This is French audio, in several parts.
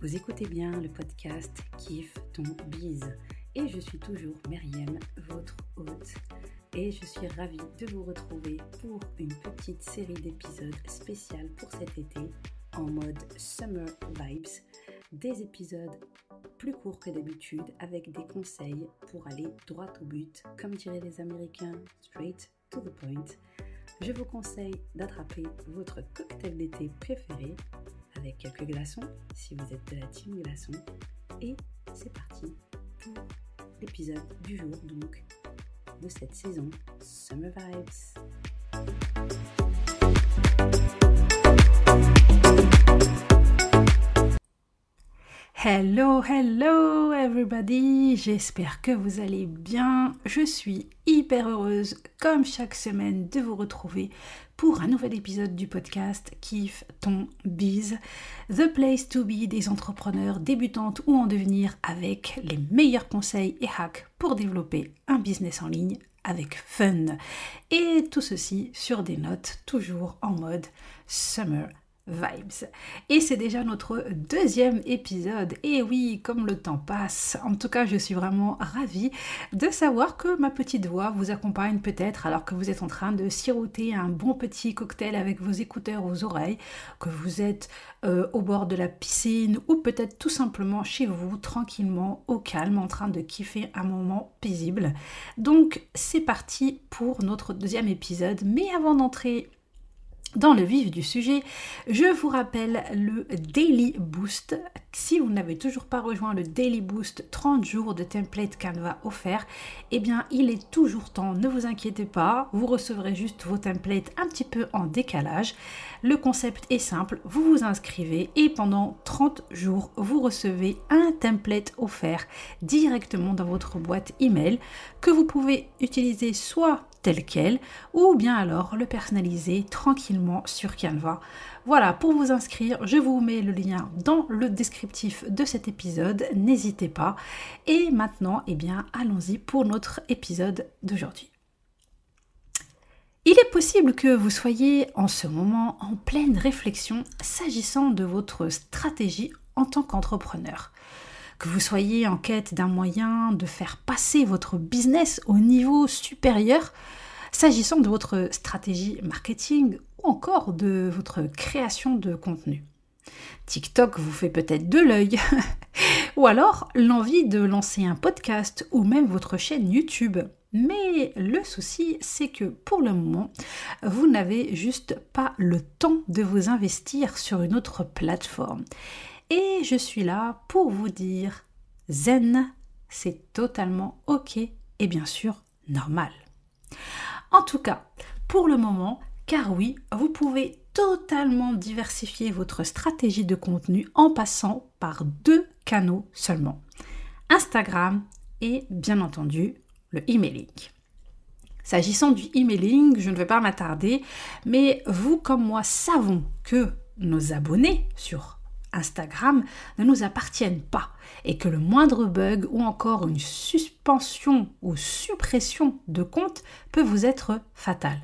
Vous écoutez bien le podcast Kiffe ton bise et je suis toujours Myriam, votre hôte, et je suis ravie de vous retrouver pour une petite série d'épisodes spéciales pour cet été en mode Summer Vibes, des épisodes plus courts que d'habitude avec des conseils pour aller droit au but, comme diraient les Américains, straight to the point. Je vous conseille d'attraper votre cocktail d'été préféré avec quelques glaçons, si vous êtes de la team glaçons. Et c'est parti pour l'épisode du jour, donc, de cette saison Summer Vibes. Hello everybody, j'espère que vous allez bien. Je suis hyper heureuse, comme chaque semaine, de vous retrouver pour un nouvel épisode du podcast Kiffe ton bise, the place to be des entrepreneurs débutantes ou en devenir, avec les meilleurs conseils et hacks pour développer un business en ligne avec fun. Et tout ceci sur des notes toujours en mode Summer Vibes. Et c'est déjà notre deuxième épisode. Et oui, comme le temps passe, en tout cas, je suis vraiment ravie de savoir que ma petite voix vous accompagne peut-être alors que vous êtes en train de siroter un bon petit cocktail avec vos écouteurs aux oreilles, que vous êtes au bord de la piscine ou peut-être tout simplement chez vous, tranquillement, au calme, en train de kiffer un moment paisible. Donc, c'est parti pour notre deuxième épisode. Mais avant d'entrer dans le vif du sujet, je vous rappelle le Daily Boost. Si vous n'avez toujours pas rejoint le Daily Boost, 30 jours de template Canva offert, eh bien il est toujours temps, ne vous inquiétez pas, vous recevrez juste vos templates un petit peu en décalage. Le concept est simple, vous vous inscrivez et pendant 30 jours, vous recevez un template offert directement dans votre boîte email que vous pouvez utiliser soit tel quel, ou bien alors le personnaliser tranquillement sur Canva. Voilà, pour vous inscrire, je vous mets le lien dans le descriptif de cet épisode, n'hésitez pas. Et maintenant, eh bien, allons-y pour notre épisode d'aujourd'hui. Il est possible que vous soyez en ce moment en pleine réflexion s'agissant de votre stratégie en tant qu'entrepreneur. Que vous soyez en quête d'un moyen de faire passer votre business au niveau supérieur, s'agissant de votre stratégie marketing ou encore de votre création de contenu. TikTok vous fait peut-être de l'œil, ou alors l'envie de lancer un podcast ou même votre chaîne YouTube. Mais le souci, c'est que pour le moment, vous n'avez juste pas le temps de vous investir sur une autre plateforme. Et je suis là pour vous dire, zen, c'est totalement ok et bien sûr normal. En tout cas, pour le moment, car oui, vous pouvez totalement diversifier votre stratégie de contenu en passant par 2 canaux seulement. Instagram et bien entendu le emailing. S'agissant du emailing, je ne vais pas m'attarder, mais vous comme moi savons que nos abonnés sur Instagram ne nous appartiennent pas et que le moindre bug ou encore une suspension ou suppression de compte peut vous être fatal.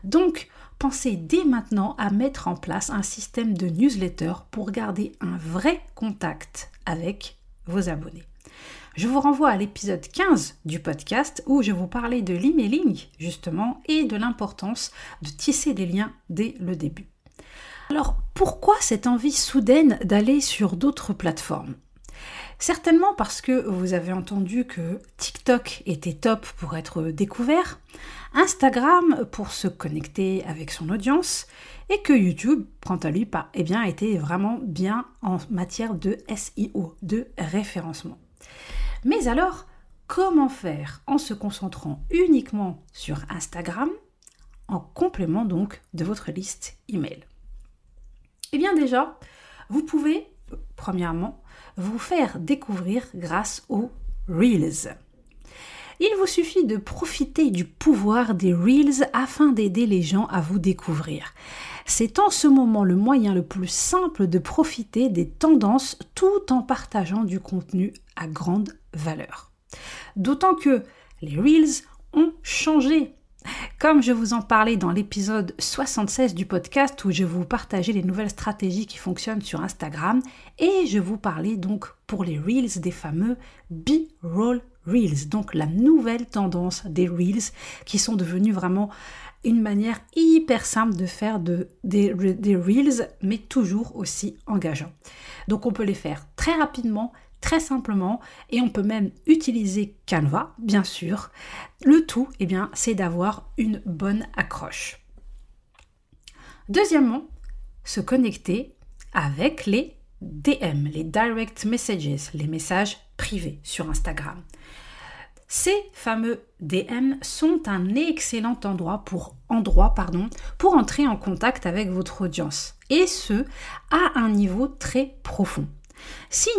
Donc, pensez dès maintenant à mettre en place un système de newsletter pour garder un vrai contact avec vos abonnés. Je vous renvoie à l'épisode 15 du podcast où je vous parlais de l'emailing justement et de l'importance de tisser des liens dès le début. Alors, pourquoi cette envie soudaine d'aller sur d'autres plateformes ? Certainement parce que vous avez entendu que TikTok était top pour être découvert, Instagram pour se connecter avec son audience, et que YouTube, quant à lui, était vraiment bien en matière de SEO, de référencement. Mais alors, comment faire en se concentrant uniquement sur Instagram, en complément donc de votre liste email ? Eh bien déjà, vous pouvez, premièrement, vous faire découvrir grâce aux Reels. Il vous suffit de profiter du pouvoir des Reels afin d'aider les gens à vous découvrir. C'est en ce moment le moyen le plus simple de profiter des tendances tout en partageant du contenu à grande valeur. D'autant que les Reels ont changé Comme je vous en parlais dans l'épisode 76 du podcast où je vous partageais les nouvelles stratégies qui fonctionnent sur Instagram, et je vous parlais donc pour les Reels des fameux B-Roll Reels, donc la nouvelle tendance des Reels qui sont devenus vraiment une manière hyper simple de faire des Reels, mais toujours aussi engageants. Donc on peut les faire très rapidement, très simplement, et on peut même utiliser Canva, bien sûr. Le tout, c'est d'avoir une bonne accroche. Deuxièmement, se connecter avec les DM, les Direct Messages, les messages privés sur Instagram. Ces fameux DM sont un excellent endroit pour entrer en contact avec votre audience, et ce, à un niveau très profond. Si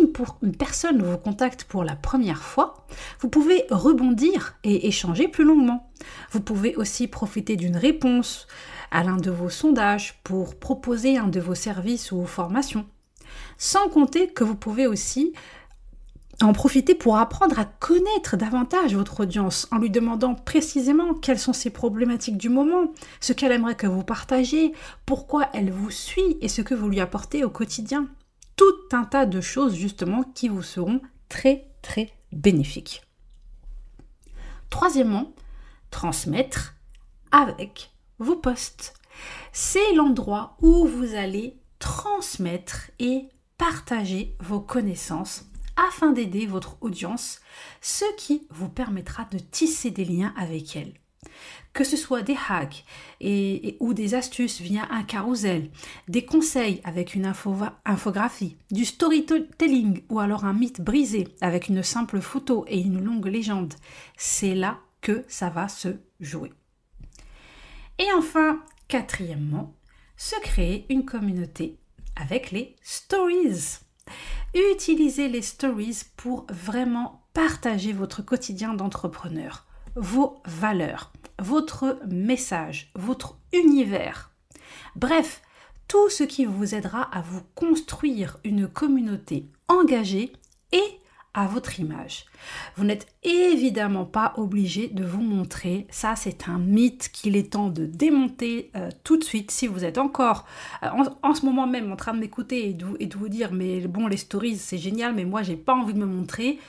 une personne vous contacte pour la première fois, vous pouvez rebondir et échanger plus longuement. Vous pouvez aussi profiter d'une réponse à l'un de vos sondages pour proposer un de vos services ou formations. Sans compter que vous pouvez aussi en profiter pour apprendre à connaître davantage votre audience en lui demandant précisément quelles sont ses problématiques du moment, ce qu'elle aimerait que vous partagiez, pourquoi elle vous suit et ce que vous lui apportez au quotidien. Tout un tas de choses justement qui vous seront très très bénéfiques. Troisièmement, transmettre avec vos posts. C'est l'endroit où vous allez transmettre et partager vos connaissances afin d'aider votre audience, ce qui vous permettra de tisser des liens avec elle. Que ce soit des hacks ou des astuces via un carrousel, des conseils avec une infographie, du storytelling ou alors un mythe brisé avec une simple photo et une longue légende, c'est là que ça va se jouer. Et enfin, quatrièmement, se créer une communauté avec les stories. Utilisez les stories pour vraiment partager votre quotidien d'entrepreneur, vos valeurs, votre message, votre univers. Bref, tout ce qui vous aidera à vous construire une communauté engagée et à votre image. Vous n'êtes évidemment pas obligé de vous montrer, ça c'est un mythe qu'il est temps de démonter tout de suite. Si vous êtes encore en ce moment même en train de m'écouter et de vous dire mais bon les stories c'est génial mais moi j'ai pas envie de me montrer,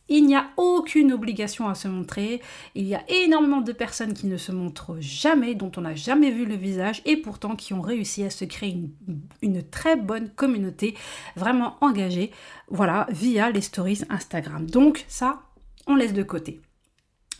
il n'y a aucune obligation à se montrer. Il y a énormément de personnes qui ne se montrent jamais, dont on n'a jamais vu le visage et pourtant qui ont réussi à se créer une très bonne communauté vraiment engagée, voilà, via les stories Instagram. Donc ça, on laisse de côté.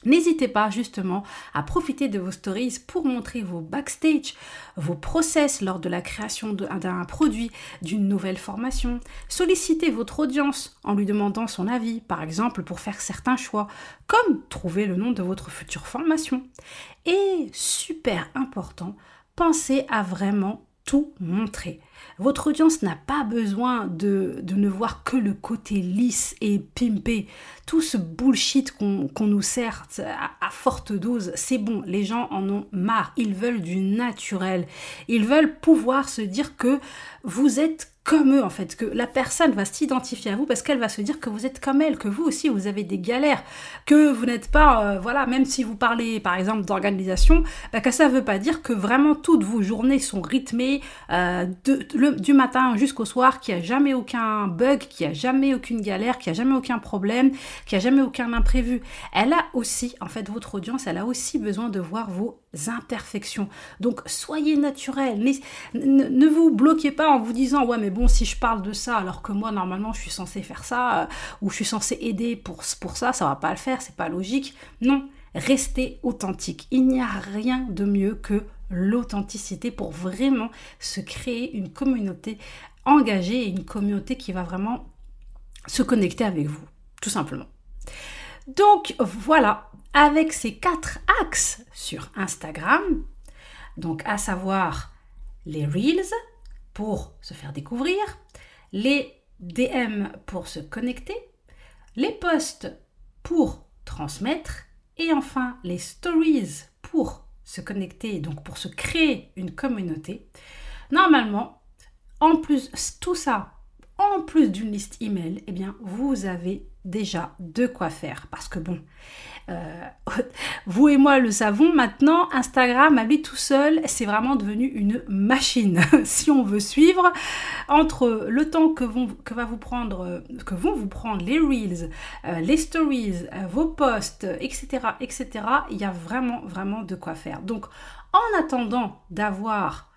N'hésitez pas justement à profiter de vos stories pour montrer vos backstage, vos process lors de la création d'un produit, d'une nouvelle formation. Sollicitez votre audience en lui demandant son avis, par exemple pour faire certains choix, comme trouver le nom de votre future formation. Et super important, pensez à vraiment tout montrer. Votre audience n'a pas besoin de ne voir que le côté lisse et pimpé. Tout ce bullshit qu'on nous sert à forte dose, c'est bon, les gens en ont marre. Ils veulent du naturel. Ils veulent pouvoir se dire que vous êtes comme eux en fait, que la personne va s'identifier à vous parce qu'elle va se dire que vous êtes comme elle, que vous aussi vous avez des galères, que vous n'êtes pas, même si vous parlez par exemple d'organisation, que ça ne veut pas dire que vraiment toutes vos journées sont rythmées du matin jusqu'au soir, qu'il n'y a jamais aucun bug, qu'il n'y a jamais aucune galère, qu'il n'y a jamais aucun problème, qu'il n'y a jamais aucun imprévu. Elle a aussi, en fait, votre audience, elle a aussi besoin de voir vos imperfections. Donc soyez naturel, ne vous bloquez pas en vous disant ouais mais bon si je parle de ça alors que moi normalement je suis censée faire ça ou je suis censée aider pour ça va pas le faire, c'est pas logique. Non, restez authentique. Il n'y a rien de mieux que l'authenticité pour vraiment se créer une communauté engagée et une communauté qui va vraiment se connecter avec vous, tout simplement. Donc voilà, avec ces 4 axes sur Instagram, donc à savoir les Reels pour se faire découvrir, les DM pour se connecter, les posts pour transmettre et enfin les Stories pour se connecter, donc pour se créer une communauté. Normalement, en plus tout ça, en plus d'une liste email, eh bien, vous avez déjà de quoi faire. Parce que bon, vous et moi le savons maintenant, Instagram à lui tout seul, c'est vraiment devenu une machine. Si on veut suivre, entre le temps que vont vous prendre les reels, les stories, vos posts, etc., il y a vraiment de quoi faire. Donc, en attendant d'avoir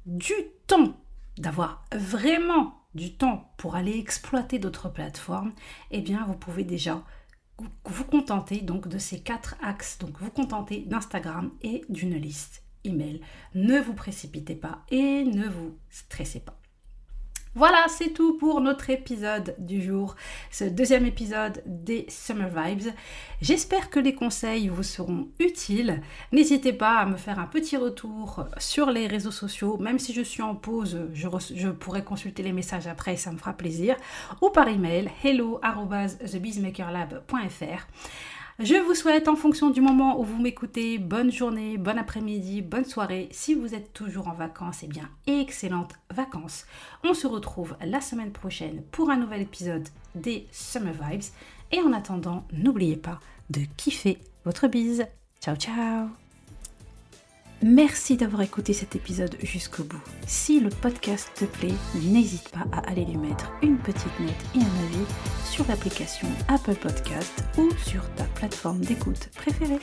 du temps, d'avoir vraiment du temps pour aller exploiter d'autres plateformes, eh bien, vous pouvez déjà vous contenter donc de ces 4 axes. Donc, vous contentez d'Instagram et d'une liste email. Ne vous précipitez pas et ne vous stressez pas. Voilà, c'est tout pour notre épisode du jour, ce deuxième épisode des Summer Vibes. J'espère que les conseils vous seront utiles. N'hésitez pas à me faire un petit retour sur les réseaux sociaux, même si je suis en pause, je pourrai consulter les messages après, ça me fera plaisir, ou par email hello@thebizmakerlab.fr. Je vous souhaite, en fonction du moment où vous m'écoutez, bonne journée, bon après-midi, bonne soirée. Si vous êtes toujours en vacances, eh bien, excellentes vacances. On se retrouve la semaine prochaine pour un nouvel épisode des Summer Vibes. Et en attendant, n'oubliez pas de kiffer votre bise. Ciao, ciao! Merci d'avoir écouté cet épisode jusqu'au bout. Si le podcast te plaît, n'hésite pas à aller lui mettre une petite note et un avis sur l'application Apple Podcast ou sur ta plateforme d'écoute préférée.